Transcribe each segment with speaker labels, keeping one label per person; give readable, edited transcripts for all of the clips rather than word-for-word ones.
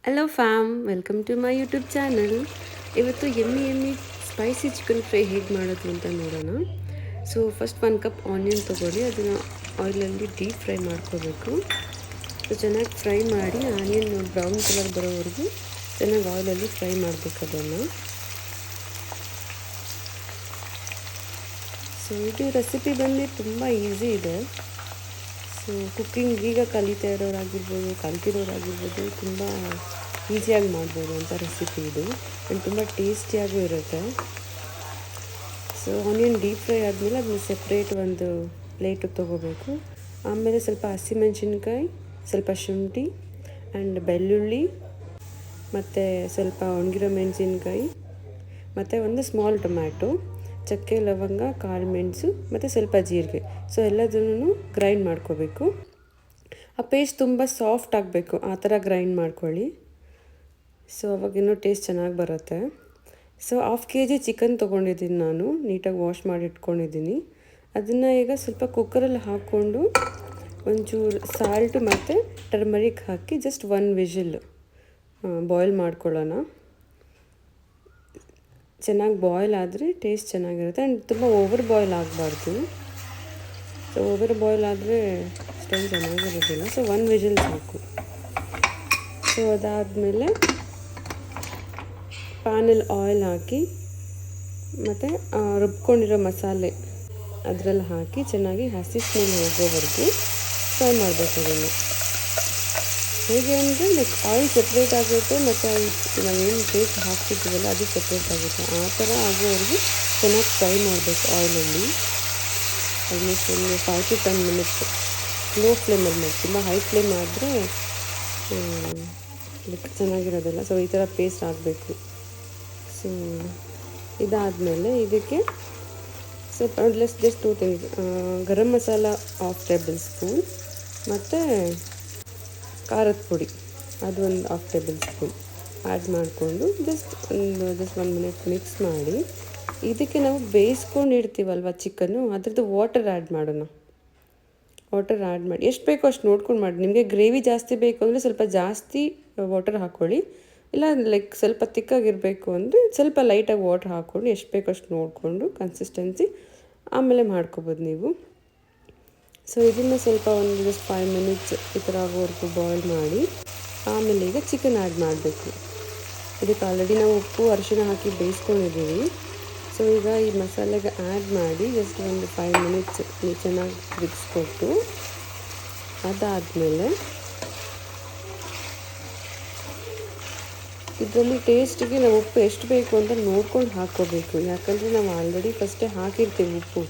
Speaker 1: Hello fam, welcome to my YouTube channel. ಇವತ್ತು yummy spicy chicken fry ಹೇಗೆ ಮಾಡೋದು ಅಂತ ನೋಡೋಣ. ಸೊ ಫಸ್ಟ್ 1 ಕಪ್ ಆನಿಯನ್ ತೊಗೊಳ್ಳಿ, ಅದನ್ನು ಆಯಿಲಲ್ಲಿ ಡೀಪ್ ಫ್ರೈ ಮಾಡ್ಕೋಬೇಕು. ಸೊ ಚೆನ್ನಾಗಿ ಫ್ರೈ ಮಾಡಿ ಆನಿಯನ್ ಬ್ರೌನ್ ಕಲರ್ ಬರೋವರೆಗೂ ಚೆನ್ನಾಗಿ ಆಯಿಲಲ್ಲಿ ಫ್ರೈ ಮಾಡಬೇಕು ಅದನ್ನು. ಸೊ ಇದು ರೆಸಿಪಿ ಬಂದು ತುಂಬ ಈಸಿ ಇದೆ. ಸೊ ಕುಕ್ಕಿಂಗ್ ಈಗ ಕಲಿತಾ ಇರೋರಾಗಿರ್ಬೋದು, ಕಲ್ತಿರೋರಾಗಿರ್ಬೋದು, ತುಂಬ ಈಸಿಯಾಗಿ ಮಾಡ್ಬೋದು ಅಂತ ರೆಸಿಪಿ ಇದು. ಆ್ಯಂಡ್ ತುಂಬ ಟೇಸ್ಟಿಯಾಗೂ ಇರುತ್ತೆ. ಸೊ ಆನಿಯನ್ ಡೀಪ್ ಫ್ರೈ ಆದಮೇಲೆ ಅದನ್ನ ಸೆಪ್ರೇಟ್ ಒಂದು ಪ್ಲೇಟಿಗೆ ತೊಗೋಬೇಕು. ಆಮೇಲೆ ಸ್ವಲ್ಪ ಹಸಿಮೆಣಸಿನ್ಕಾಯಿ, ಸ್ವಲ್ಪ ಶುಂಠಿ ಆ್ಯಂಡ್ ಬೆಳ್ಳುಳ್ಳಿ, ಮತ್ತು ಸ್ವಲ್ಪ ಒಣಗಿರೋ ಮೆಣಸಿನ್ಕಾಯಿ, ಮತ್ತು ಒಂದು ಸ್ಮಾಲ್ ಟೊಮ್ಯಾಟೊ, ಚಕ್ಕೆ, ಲವಂಗ, ಕಾಳು ಮೆಣಸು ಮತ್ತು ಸ್ವಲ್ಪ ಜೀರಿಗೆ. ಸೊ ಎಲ್ಲದನ್ನು ಗ್ರೈಂಡ್ ಮಾಡ್ಕೋಬೇಕು. ಆ ಪೇಸ್ಟ್ ತುಂಬ ಸಾಫ್ಟ್ ಆಗಬೇಕು, ಆ ಥರ ಗ್ರೈಂಡ್ ಮಾಡ್ಕೊಳ್ಳಿ. ಸೊ ಅವಾಗಿನ್ನೂ ಟೇಸ್ಟ್ ಚೆನ್ನಾಗಿ ಬರುತ್ತೆ. ಸೊ 1/2 kg ಚಿಕನ್ ತೊಗೊಂಡಿದ್ದೀನಿ ನಾನು, ನೀಟಾಗಿ ವಾಶ್ ಮಾಡಿ ಇಟ್ಕೊಂಡಿದ್ದೀನಿ. ಅದನ್ನು ಈಗ ಸ್ವಲ್ಪ ಕುಕ್ಕರಲ್ಲಿ ಹಾಕ್ಕೊಂಡು ಒಂಚೂರು ಸಾಲ್ಟು ಮತ್ತು ಟರ್ಮರಿಕ್ ಹಾಕಿ ಜಸ್ಟ್ 1 ವಿಷಿಲ್ ಬಾಯ್ಲ್ ಮಾಡ್ಕೊಳ್ಳೋಣ. ಚೆನ್ನಾಗಿ ಬಾಯ್ಲ್ ಆದರೆ ಟೇಸ್ಟ್ ಚೆನ್ನಾಗಿರುತ್ತೆ. ಆ್ಯಂಡ್ ತುಂಬ ಓವರ್ ಬಾಯ್ಲ್ ಆಗಬಾರ್ದು. ಸೊ ಓವರ್ ಬಾಯ್ಲ್ ಆದರೆ ಅಷ್ಟೊಂದು ಚೆನ್ನಾಗಿರೋದಿಲ್ಲ. ಸೊ 1 ವಿಷಿಲ್ ಸಾಕು. ಸೊ ಅದಾದಮೇಲೆ ಪ್ಯಾನಲ್ಲಿ ಆಯಿಲ್ ಹಾಕಿ ಮತ್ತು ರುಬ್ಕೊಂಡಿರೋ ಮಸಾಲೆ ಅದರಲ್ಲಿ ಹಾಕಿ ಚೆನ್ನಾಗಿ ಹಸಿ ಸ್ಮೆಲ್ ಹೋಗೋವರೆಗೂ ಫ್ರೈ ಮಾಡಬೇಕು ಅದನ್ನು. ಹೇಗೆ ಅಂದರೆ ಲೈಕ್ ಆಯಿಲ್ ಸೆಪ್ರೇಟ್ ಆಗುತ್ತೆ ಮತ್ತು ನಾವೇನು ಪೇಸ್ಟ್ ಹಾಕ್ತಿದ್ದೀವಲ್ಲ ಅದು ಸೆಪ್ರೇಟ್ ಆಗುತ್ತೆ. ಆ ಥರ ಆಗೋವರೆಗೂ ಚೆನ್ನಾಗಿ ಫ್ರೈ ಮಾಡಬೇಕು ಆಯಿಲಲ್ಲಿ. ಆಲ್ಮೋಸ್ಟ್ ಒಂದು 5 to 10 minutes ಲೋ ಫ್ಲೇಮಲ್ಲಿ ಮಾಡಿ. ತುಂಬ ಹೈ ಫ್ಲೇಮ್ ಆದರೆ ಲೈಕ್ ಚೆನ್ನಾಗಿರೋದಿಲ್ಲ. ಸೊ ಈ ಥರ ಪೇಸ್ಟ್ ಆಗಬೇಕು. ಸೊ ಇದಾದಮೇಲೆ ಇದಕ್ಕೆ ಸ್ವಲ್ಪ just 2 things, garam masala 1/2 tablespoon ಮತ್ತು ಖಾರದ ಪುಡಿ ಅದು ಒಂದು 1/2 tablespoon ಆ್ಯಡ್ ಮಾಡಿಕೊಂಡು ಜಸ್ಟ್ 1 minute ಮಿಕ್ಸ್ ಮಾಡಿ, ಇದಕ್ಕೆ ನಾವು ಬೇಯಿಸ್ಕೊಂಡು ಇಡ್ತೀವಲ್ವ ಚಿಕನ್ನು, ಅದ್ರದ್ದು ವಾಟರ್ ಆ್ಯಡ್ ಮಾಡೋಣ. ವಾಟರ್ ಆ್ಯಡ್ ಮಾಡಿ ಎಷ್ಟು ಬೇಕೋ ಅಷ್ಟು ನೋಡ್ಕೊಂಡು ಮಾಡಿ. ನಿಮಗೆ ಗ್ರೇವಿ ಜಾಸ್ತಿ ಬೇಕು ಅಂದರೆ ಸ್ವಲ್ಪ ಜಾಸ್ತಿ ವಾಟರ್ ಹಾಕ್ಕೊಳ್ಳಿ. ಇಲ್ಲ ಲೈಕ್ ಸ್ವಲ್ಪ ತಿಕ್ಕಾಗಿರಬೇಕು ಅಂದರೆ ಸ್ವಲ್ಪ ಲೈಟಾಗಿ ವಾಟರ್ ಹಾಕ್ಕೊಂಡು ಎಷ್ಟು ಬೇಕೋ ಅಷ್ಟು ನೋಡಿಕೊಂಡು ಕನ್ಸಿಸ್ಟೆನ್ಸಿ ಆಮೇಲೆ ಮಾಡ್ಕೊಬೋದು ನೀವು. ಸೊ ಇದನ್ನು ಸ್ವಲ್ಪ ಒಂದು ಜಸ್ಟ್ 5 minutes ಈ ಥರ ಆಗೋವರೆಗೂ ಬಾಯ್ಲ್ ಮಾಡಿ ಆಮೇಲೆ ಈಗ ಚಿಕನ್ ಆ್ಯಡ್ ಮಾಡಬೇಕು. ಇದಕ್ಕೆ ಆಲ್ರೆಡಿ ನಾವು ಉಪ್ಪು ಅರಿಶಿಣ ಹಾಕಿ ಬೇಯಿಸ್ಕೊಂಡಿದ್ದೀವಿ. ಸೊ ಈಗ ಈ ಮಸಾಲೆಗೆ ಆ್ಯಡ್ ಮಾಡಿ ಜಸ್ಟ್ ಒಂದು 5 minutes ಚೆನ್ನಾಗಿ ತಿರುಗಿಸ್ಕೊಟ್ಟು, ಅದಾದಮೇಲೆ ಇದರಲ್ಲಿ ಟೇಸ್ಟಿಗೆ ನಾವು ಉಪ್ಪು ಎಷ್ಟು ಬೇಕು ಅಂತ ನೋಡ್ಕೊಂಡು ಹಾಕ್ಕೋಬೇಕು. ಯಾಕಂದರೆ ನಾವು ಆಲ್ರೆಡಿ ಫಸ್ಟೇ ಹಾಕಿರ್ತೀವಿ ಉಪ್ಪು.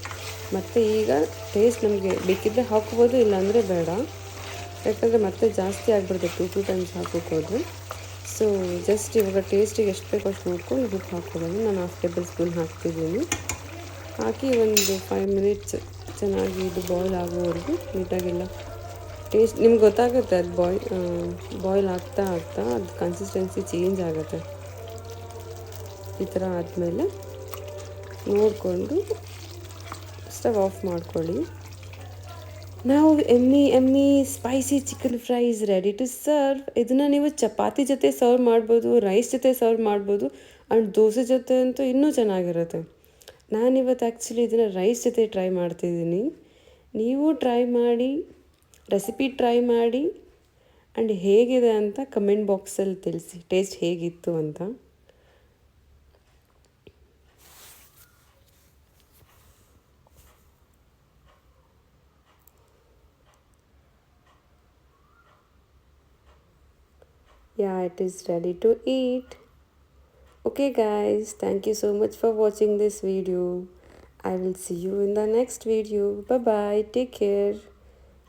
Speaker 1: ಮತ್ತು ಈಗ ಟೇಸ್ಟ್ ನಮಗೆ ಬೇಕಿದ್ದರೆ ಹಾಕ್ಬೋದು, ಇಲ್ಲಾಂದರೆ ಬೇಡ. ಯಾಕಂದರೆ ಮತ್ತೆ ಜಾಸ್ತಿ ಆಗಿಬಿಡುತ್ತೆ 2 times ಹಾಕೋಕ್ಕೋದ್ರೆ. ಸೊ ಜಸ್ಟ್ ಇವಾಗ ಟೇಸ್ಟಿಗೆ ಎಷ್ಟು ಬೇಕೋ ಅಷ್ಟು ನೋಡ್ಕೊಂಡು ಉಪ್ಪು ಹಾಕ್ಕೊಳ್ಳೋದು. ನಾನು 1/2 tablespoon ಹಾಕ್ತಿದ್ದೀನಿ. ಹಾಕಿ ಒಂದು 5 minutes ಚೆನ್ನಾಗಿ ಇದು ಬಾಯ್ಲ್ ಆಗೋವರೆಗೂ ನೀಟಾಗೆಲ್ಲ ಟೇಸ್ಟ್ ನಿಮ್ಗೆ ಗೊತ್ತಾಗುತ್ತೆ. ಅದು ಬಾಯ್ಲ್ ಆಗ್ತಾ ಅದು ಕನ್ಸಿಸ್ಟೆನ್ಸಿ ಚೇಂಜ್ ಆಗುತ್ತೆ. ಈ ಥರ ಆದಮೇಲೆ ನೋಡಿಕೊಂಡು ಸ್ಟವ್ ಆಫ್ ಮಾಡ್ಕೊಳ್ಳಿ. ನಾವು yummy spicy chicken fry is ready to serve. ಇದನ್ನು ನೀವು ಚಪಾತಿ ಜೊತೆ ಸರ್ವ್ ಮಾಡ್ಬೋದು, ರೈಸ್ ಜೊತೆ ಸರ್ವ್ ಮಾಡ್ಬೋದು, ಆ್ಯಂಡ್ ದೋಸೆ ಜೊತೆ ಅಂತೂ ಇನ್ನೂ ಚೆನ್ನಾಗಿರುತ್ತೆ. ನಾನಿವತ್ತು ಆ್ಯಕ್ಚುಲಿ ಇದನ್ನು ರೈಸ್ ಜೊತೆ ಟ್ರೈ ಮಾಡ್ತಿದ್ದೀನಿ. ನೀವು ಟ್ರೈ ಮಾಡಿ, ರೆಸಿಪಿ ಟ್ರೈ ಮಾಡಿ, ಆ್ಯಂಡ್ ಹೇಗಿದೆ ಅಂತ ಕಮೆಂಟ್ ಬಾಕ್ಸಲ್ಲಿ ತಿಳಿಸಿ, ಟೇಸ್ಟ್ ಹೇಗಿತ್ತು ಅಂತ. Yeah, it is ready to eat. Okay guys, thank you so much for watching this video. I will see you in the next video. Bye bye, take care.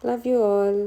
Speaker 1: Love you all.